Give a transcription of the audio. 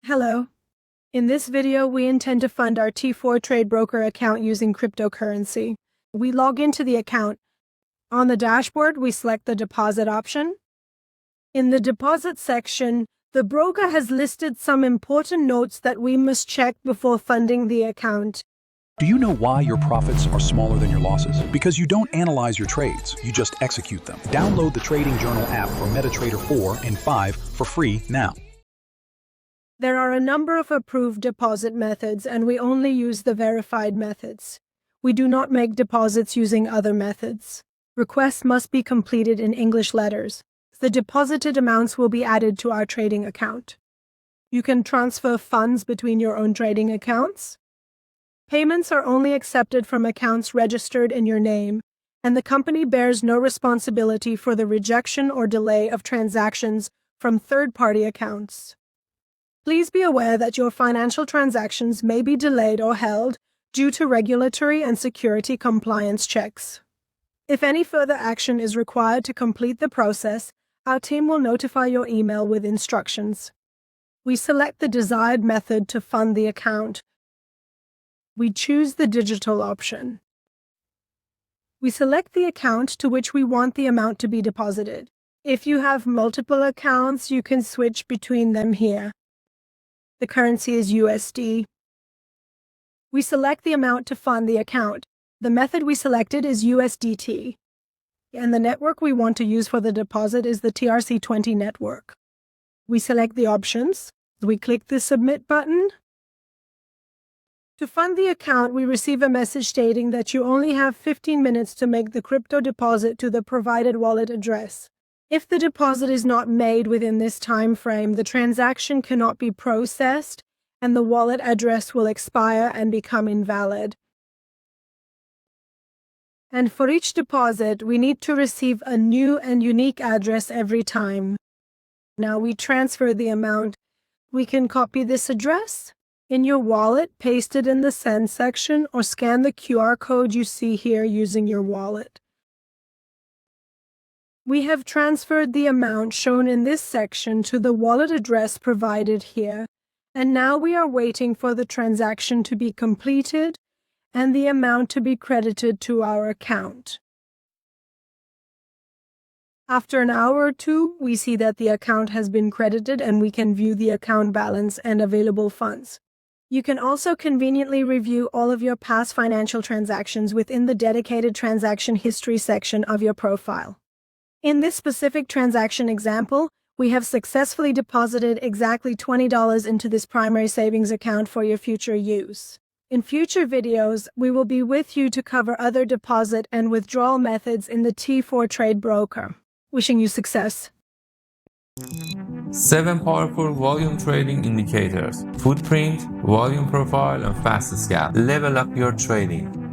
Hello. In this video, we intend to fund our T4Trade Broker account using cryptocurrency. We log into the account. On the dashboard, we select the deposit option. In the deposit section, the broker has listed some important notes that we must check before funding the account. Do you know why your profits are smaller than your losses? Because you don't analyze your trades, you just execute them. Download the Trading Journal app for MetaTrader 4 and 5 for free now. There are a number of approved deposit methods, and we only use the verified methods. We do not make deposits using other methods. Requests must be completed in English letters. The deposited amounts will be added to our trading account. You can transfer funds between your own trading accounts. Payments are only accepted from accounts registered in your name, and the company bears no responsibility for the rejection or delay of transactions from third-party accounts. Please be aware that your financial transactions may be delayed or held due to regulatory and security compliance checks. If any further action is required to complete the process, our team will notify your email with instructions. We select the desired method to fund the account. We choose the digital option. We select the account to which we want the amount to be deposited. If you have multiple accounts, you can switch between them here. The currency is USD. We select the amount to fund the account. The method we selected is USDT, and the network we want to use for the deposit is the TRC20 network. We select the options. We click the Submit button. To fund the account, we receive a message stating that you only have 15 minutes to make the crypto deposit to the provided wallet address. If the deposit is not made within this time frame, the transaction cannot be processed, and the wallet address will expire and become invalid. And for each deposit, we need to receive a new and unique address every time. Now we transfer the amount. We can copy this address in your wallet, paste it in the Send section, or scan the QR code you see here using your wallet. We have transferred the amount shown in this section to the wallet address provided here, and now we are waiting for the transaction to be completed and the amount to be credited to our account. After an hour or two, we see that the account has been credited and we can view the account balance and available funds. You can also conveniently review all of your past financial transactions within the dedicated transaction history section of your profile. In this specific transaction example, we have successfully deposited exactly $20 into this primary savings account for your future use. In future videos, we will be with you to cover other deposit and withdrawal methods in the T4Trade Broker. Wishing you success. 7 powerful volume trading indicators: footprint, volume profile, and fast scalp. Level up your trading.